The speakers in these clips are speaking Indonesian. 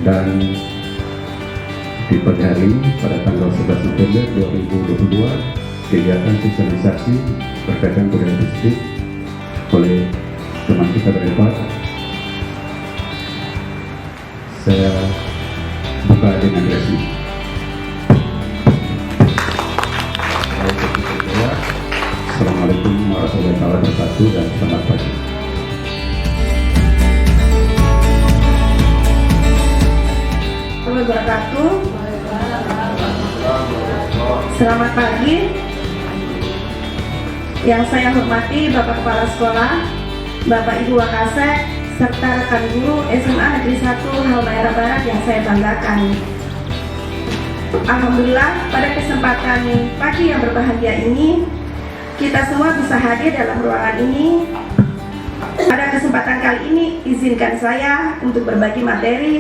dan di pagi hari pada tanggal 11 November 2022 kegiatan sosialisasi berkaitan budaya disiplin oleh teman kita berempat. Saya buka dengan resmi. Assalamualaikum warahmatullahi wabarakatuh dan selamat pagi. Wabarakatuh. Selamat pagi. Yang saya hormati Bapak Kepala Sekolah, Bapak Ibu Wakasek, serta rekan guru SMA Negeri 1 Halmahera Barat yang saya banggakan. Alhamdulillah pada kesempatan pagi yang berbahagia ini kita semua bisa hadir dalam ruangan ini. Pada kesempatan kali ini izinkan saya untuk berbagi materi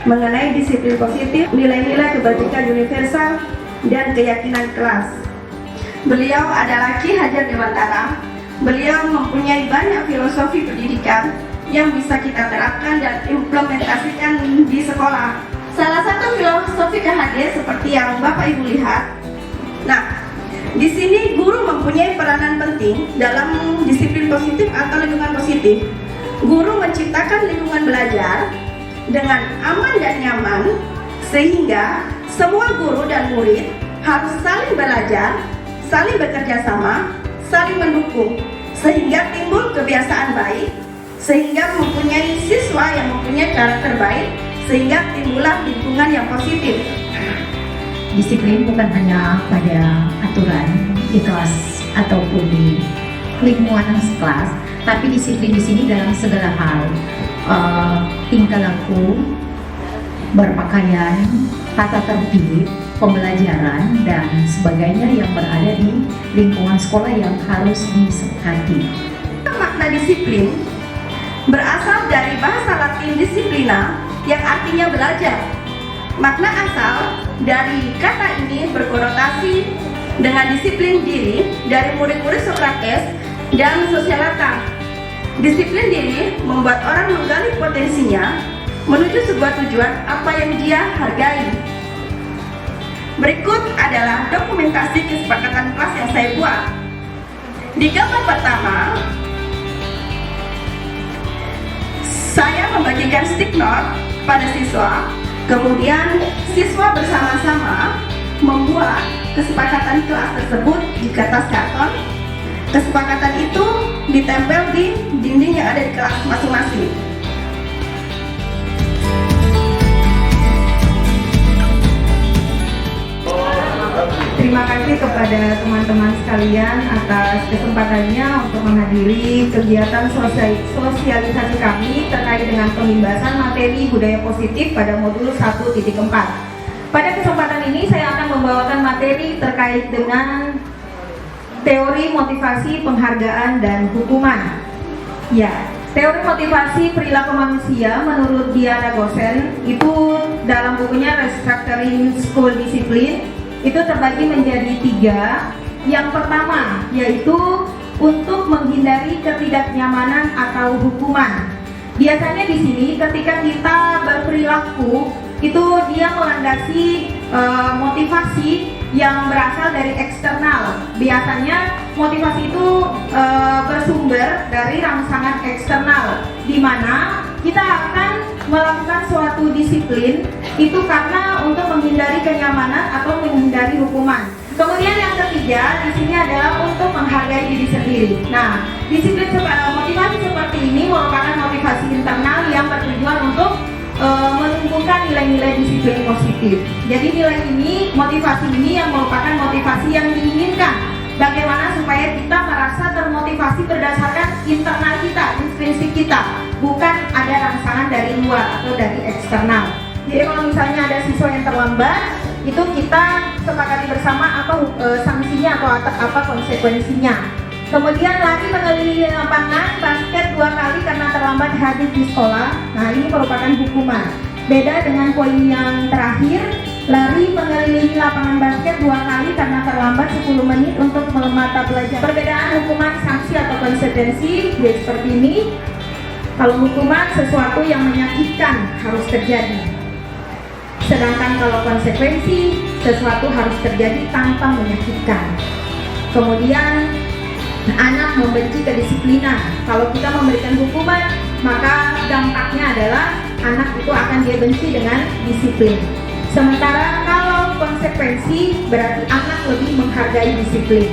mengenai disiplin positif, nilai-nilai kebajikan universal, dan keyakinan kelas. Beliau adalah Ki Hajar Dewantara. Beliau mempunyai banyak filosofi pendidikan yang bisa kita terapkan dan implementasikan di sekolah. Salah satu filosofi KHD seperti yang Bapak Ibu lihat. Nah, di sini guru mempunyai peranan penting dalam disiplin positif atau lingkungan positif. Guru menciptakan lingkungan belajar dengan aman dan nyaman sehingga semua guru dan murid harus saling belajar, saling bekerja sama, saling mendukung sehingga timbul kebiasaan baik, sehingga mempunyai siswa yang mempunyai karakter baik, sehingga timbullah lingkungan yang positif. Disiplin bukan hanya pada aturan di kelas ataupun di lingkungan kelas, tapi disiplin di sini dalam segala hal, tingkah laku, berpakaian, tata tertib, pembelajaran dan sebagainya yang berada di lingkungan sekolah yang harus disepakati. Makna disiplin berasal dari bahasa Latin disciplina yang artinya belajar. Makna asal dari kata ini berkonotasi dengan disiplin diri dari murid-murid Sokrates dan Sosialata. Disiplin diri membuat orang menggali potensinya menuju sebuah tujuan apa yang dia hargai. Berikut adalah dokumentasi kesepakatan kelas yang saya buat. Di gambar pertama, saya membagikan stick note pada siswa. Kemudian siswa bersama-sama membuat kesepakatan kelas tersebut di kertas karton. Kesepakatan itu ditempel di dinding yang ada di kelas masing-masing. Terima kasih kepada teman-teman sekalian atas kesempatannya untuk menghadiri kegiatan sosialisasi kami terkait dengan pembahasan materi budaya positif pada modul 1.4. Pada kesempatan ini saya akan membawakan materi terkait dengan teori motivasi, penghargaan, dan hukuman. Ya, teori motivasi perilaku manusia menurut Diana Gosen itu dalam bukunya Restructuring School Discipline itu terbagi menjadi 3. Yang pertama yaitu untuk menghindari ketidaknyamanan atau hukuman. Biasanya di sini ketika kita berperilaku itu dia melandasi motivasi yang berasal dari eksternal. Biasanya motivasi itu bersumber dari rangsangan eksternal, di mana kita akan melakukan suatu disiplin itu karena untuk menghindari kenyamanan atau menghindari hukuman. Kemudian yang ketiga di sini adalah untuk menghargai diri sendiri. Nah, disiplin motivasi seperti ini merupakan motivasi internal yang bertujuan untuk menumbuhkan nilai-nilai disiplin positif. Jadi nilai ini, motivasi ini yang merupakan motivasi yang diinginkan. Bagaimana supaya kita merasa termotivasi berdasarkan internal kita, intrinsik kita, bukan ada rangsangan dari luar atau dari eksternal. Jadi kalau misalnya ada siswa yang terlambat, itu kita sepakati bersama apa sanksinya atau apa konsekuensinya. Kemudian lari mengelilingi lapangan basket 2 kali karena terlambat hadir di sekolah. Nah, ini merupakan hukuman. Beda dengan poin yang terakhir, lari mengelilingi lapangan basket 2 kali karena terlambat 10 menit untuk mata belajar. Perbedaan hukuman, sanksi atau konsekuensi ya seperti ini. Kalau hukuman sesuatu yang menyakitkan harus terjadi. Sedangkan kalau konsekuensi, sesuatu harus terjadi tanpa menyakitkan. Kemudian anak membenci kedisiplinan. Kalau kita memberikan hukuman, maka dampaknya adalah anak itu akan dia benci dengan disiplin. Sementara kalau konsekuensi, berarti anak lebih menghargai disiplin.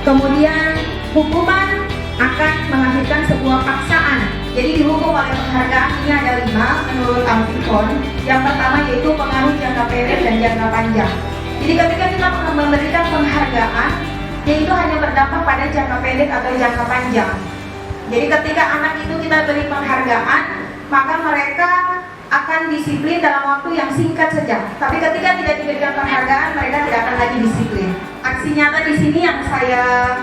Kemudian hukuman akan melahirkan sebuah paksaan. Jadi dihukum oleh penghargaan ini ada 5 menurut Amfikon. Yang pertama yaitu pengaruh jangka pendek dan jangka panjang. Jadi ketika kita memberikan penghargaan, yaitu hanya berdampak pada jangka pendek atau jangka panjang. Jadi ketika anak itu kita beri penghargaan, maka mereka akan disiplin dalam waktu yang singkat saja. Tapi ketika tidak diberikan penghargaan, mereka tidak akan lagi disiplin. Aksi nyata di sini yang saya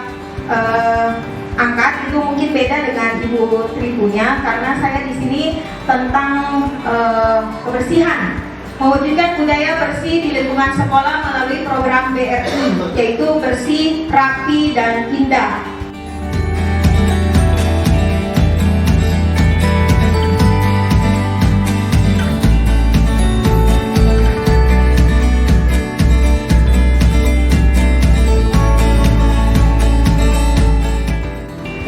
angkat itu mungkin beda dengan Ibu Tri punya, karena saya di sini tentang kebersihan, mewujudkan budaya bersih di lingkungan sekolah melalui program BRI, yaitu bersih, rapi, dan indah.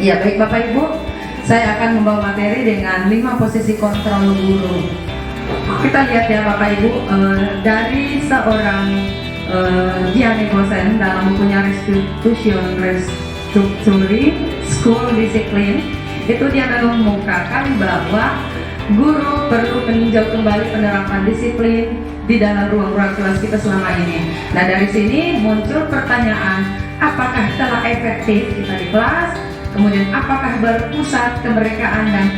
Ya, baik Bapak Ibu, saya akan membawa materi dengan 5 posisi kontrol guru. Kita lihat ya Bapak Ibu, dari seorang Gianni Gosen dalam bukunya Restructuring School Discipline, itu dia mengemukakan bahwa guru perlu meninjau kembali penerapan disiplin di dalam ruang-ruang kelas kita selama ini. Nah, dari sini muncul pertanyaan, apakah telah efektif kita di kelas? Kemudian apakah berpusat kemerdekaan dan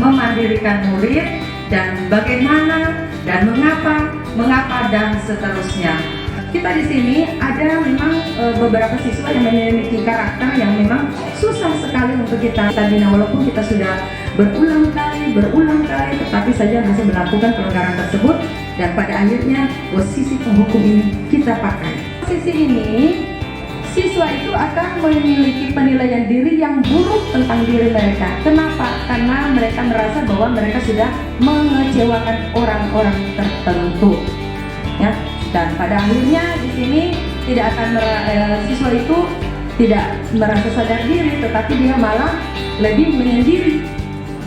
memandirikan murid, dan bagaimana dan mengapa dan seterusnya. Kita di sini ada memang beberapa siswa yang memiliki karakter yang memang susah sekali untuk kita bina, walaupun kita sudah berulang kali tetapi saja masih melakukan pelanggaran tersebut, dan pada akhirnya posisi penghukum ini kita pakai. Posisi ini siswa itu akan memiliki penilaian diri yang buruk tentang diri mereka. Kenapa? Karena mereka merasa bahwa mereka sudah mengecewakan orang-orang tertentu. Ya, dan pada akhirnya di sini tidak akan siswa itu tidak merasa sadar diri, tetapi dia malah lebih menyendiri.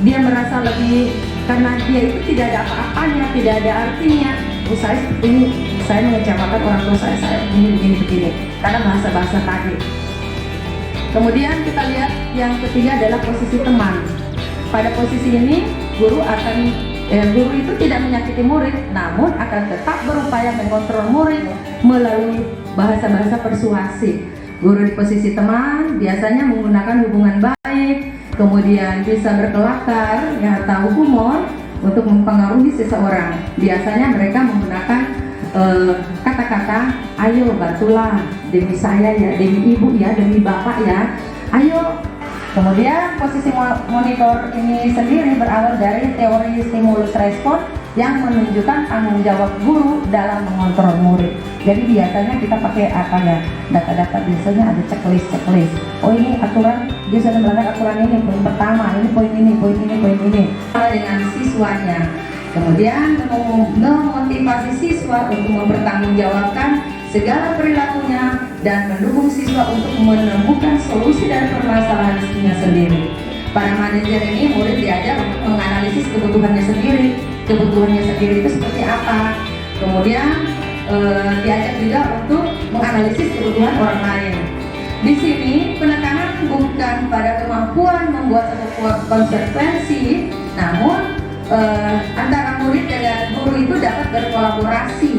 Dia merasa lebih, karena dia itu tidak ada apa-apanya, tidak ada artinya. Saya seperti ini, saya mengecewakan orang tua saya begini, karena bahasa-bahasa tadi. Kemudian kita lihat yang ketiga adalah posisi teman. Pada posisi ini guru itu tidak menyakiti murid, namun akan tetap berupaya mengontrol murid melalui bahasa-bahasa persuasif. Guru di posisi teman biasanya menggunakan hubungan baik, kemudian bisa berkelakar atau humor untuk mempengaruhi seseorang. Biasanya mereka menggunakan kata-kata, ayo bantulah demi saya ya, demi ibu ya, demi bapak ya, ayo. Kemudian posisi monitor ini sendiri berawal dari teori stimulus respon yang menunjukkan tanggung jawab guru dalam mengontrol murid. Jadi biasanya kita pakai apa ya, data-data, biasanya ada checklist. Oh ini aturan, dia sudah melanggar aturan ini, poin pertama, ini poin ini. Dengan siswanya. Kemudian memotivasi siswa untuk mempertanggungjawabkan segala perilakunya dan mendukung siswa untuk menemukan solusi dari permasalahannya sendiri. Para manajer ini murid diajar untuk menganalisis kebutuhannya sendiri itu seperti apa. Kemudian diajar juga untuk menganalisis kebutuhan orang lain. Di sini penekanan bukan pada kemampuan membuat sebuah konsekuensi, namun antara murid dan guru itu dapat berkolaborasi.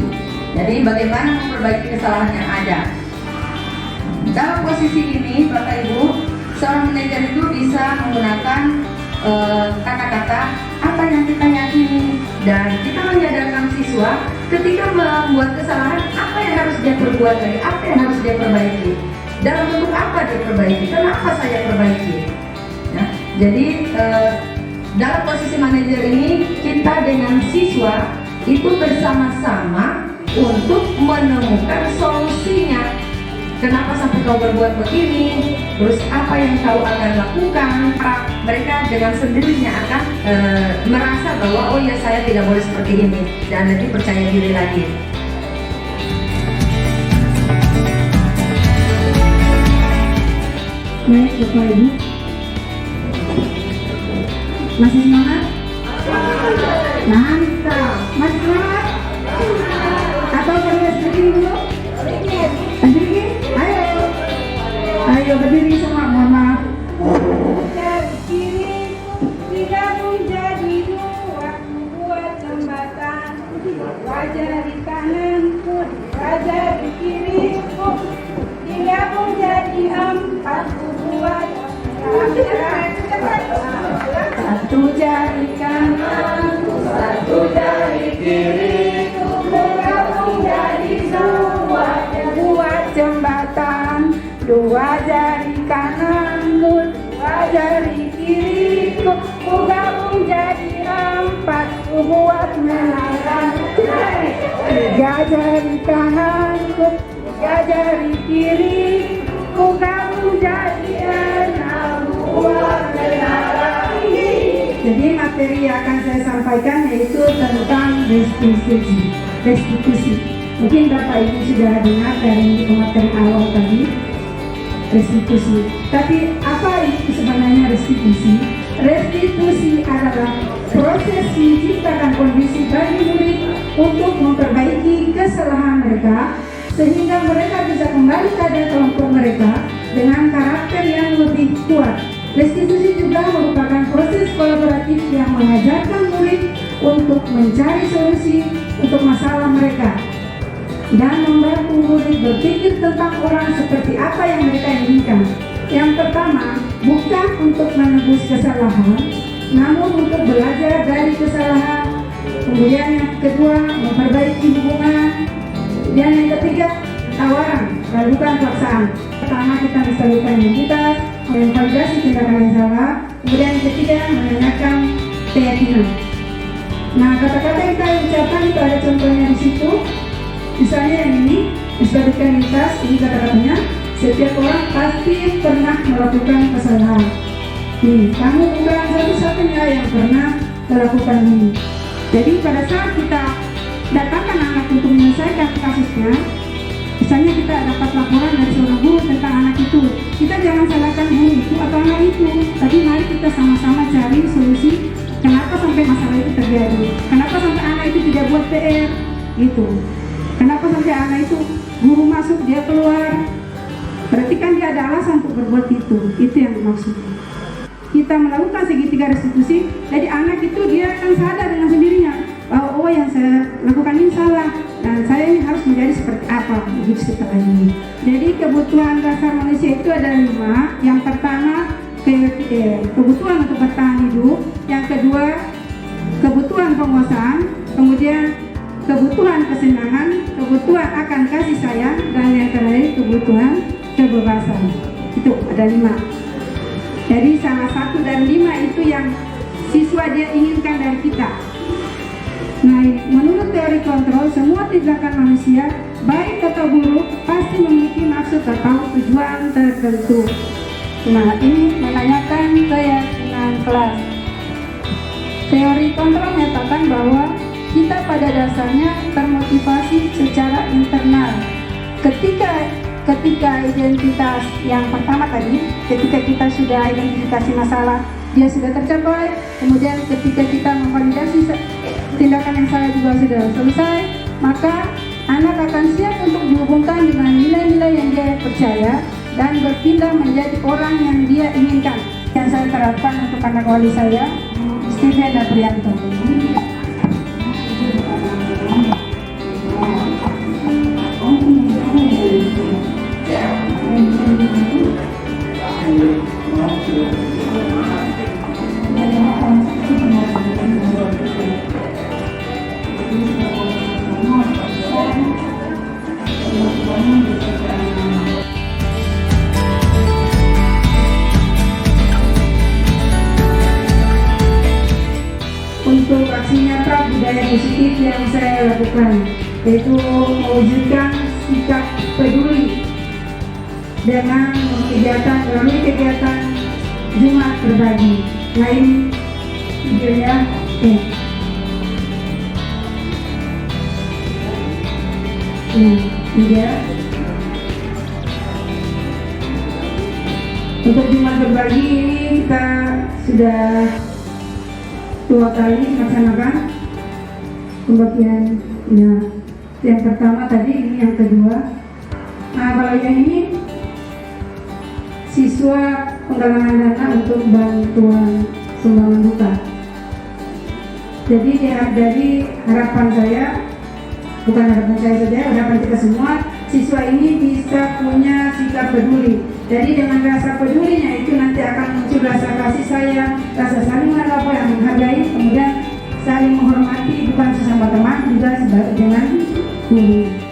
Jadi bagaimana memperbaiki kesalahan yang ada. Dalam posisi ini Bapak Ibu, seorang manajer itu bisa menggunakan kata-kata apa yang kita yakini, dan kita menyadarkan siswa ketika membuat kesalahan apa yang harus dia perbuat lagi, apa yang harus dia perbaiki, dalam bentuk apa dia perbaiki, kenapa saya perbaiki ya. Jadi dalam posisi manajer ini kita dengan siswa itu bersama-sama untuk menemukan solusinya. kenapa sampai kau berbuat begini, terus apa yang kau akan lakukan. Mereka dengan sendirinya akan merasa bahwa oh ya saya tidak boleh seperti ini, dan lebih percaya diri lagi. Baik Bapak Ibu, masih semangat? Mantap, masih semangat? Atau perlu sedikit dulu? Sedikit? Ayo berdiri semua, mohon maaf. Dari kiri tidak menjadi dua, buat jembatan. Wajah di kanan, wajah di kiri, tidak menjadi empat, buat satu jari kanan, satu jari kiri, bergabung jadi dua, buat jembatan. Dua jari kanan, dua jari kiri, ku gabung jadi empat, ku buat menara. Tiga jari kanan, tiga jari kiri, ku gabung jadi enam, buat menara. Jadi materi yang akan saya sampaikan yaitu tentang restitusi. Mungkin Bapak Ibu sudah dengar dari materi awal tadi, restitusi. Tapi apa itu sebenarnya restitusi? Restitusi adalah proses menciptakan kondisi bagi murid untuk memperbaiki kesalahan mereka sehingga mereka bisa kembali pada kelompok mereka dengan karakter yang lebih kuat. Restitusi juga merupakan proses kolaboratif yang mengajarkan murid untuk mencari solusi untuk masalah mereka dan membantu murid berpikir tentang orang seperti apa yang mereka inginkan. Yang pertama, bukan untuk menebus kesalahan, namun untuk belajar dari kesalahan. Kemudian yang kedua, memperbaiki hubungan. Dan yang ketiga, tawaran, bukan paksaan. Pertama, kita menstabilkan identitas, memvalidasi tindakan yang salah. Kemudian yang ketiga, menanyakan keyakinan. Nah, kata-kata yang saya ucapkan itu ada contohnya di situ. Misalnya yang ini, stabilitas, ini kata-katanya, setiap orang pasti pernah melakukan kesalahan. Kamu bukan satu-satunya yang pernah melakukan ini. Jadi pada saat kita datangkan anak untuk menyelesaikan kasusnya, misalnya kita dapat laporan dari seorang guru tentang anak itu, kita jangan salahkan guru itu atau anak itu, tapi mari kita sama-sama cari solusi kenapa sampai masalah itu terjadi, kenapa sampai anak itu tidak buat PR, gitu. Kenapa sampai anak itu guru masuk dia keluar? Berarti kan dia ada alasan untuk berbuat itu yang maksudnya. Kita melakukan segitiga restitusi, jadi anak itu dia akan sadar dengan sendirinya bahwa oh yang saya lakukan ini salah dan saya ini harus menjadi seperti apa begitu setelah ini. Jadi kebutuhan dasar manusia itu ada 5. Yang pertama kebutuhan untuk bertahan hidup, yang kedua kebutuhan penguasaan, kemudian kebutuhan kesenangan, kebutuhan akan kasih sayang, dan yang terakhir kebutuhan kebebasan. Itu ada 5. Jadi salah satu dari 5 itu yang siswa dia inginkan dari kita. Nah, menurut teori kontrol, semua tindakan manusia, baik atau buruk, pasti memiliki maksud atau tujuan tertentu. Nah, ini menanyakan keyakinan kelas. Teori kontrol menyatakan bahwa kita pada dasarnya termotivasi secara internal. Ketika identitas yang pertama tadi, ketika kita sudah identifikasi masalah, dia sudah tercapai, kemudian ketika kita memvalidasi tindakan yang salah juga sudah selesai, maka anak akan siap untuk dihubungkan dengan nilai-nilai yang dia percaya dan berpindah menjadi orang yang dia inginkan. Yang saya terapkan untuk anak wali saya, Steven Aprianto. Untuk aksi nyata budaya positif yang saya lakukan, yaitu mewujudkan sikap peduli dengan melalui kegiatan Jumat Berbagi. Nah ini videonya. Ini dia. Untuk Jumat Berbagi ini kita sudah 2 kali melaksanakan pembagian. Ya, yang pertama tadi, ini yang kedua. Nah, kalau yang ini siswa penggalangan dana untuk bantuan sumbangan duka. Jadi dari harapan saya, bukan harapan saya saja, harapan kita semua, siswa ini bisa punya sikap peduli. Jadi dengan rasa pedulinya itu nanti akan muncul rasa kasih sayang, rasa saling menghargai, kemudian saling menghormati, bukan sesama teman, juga dengan guru.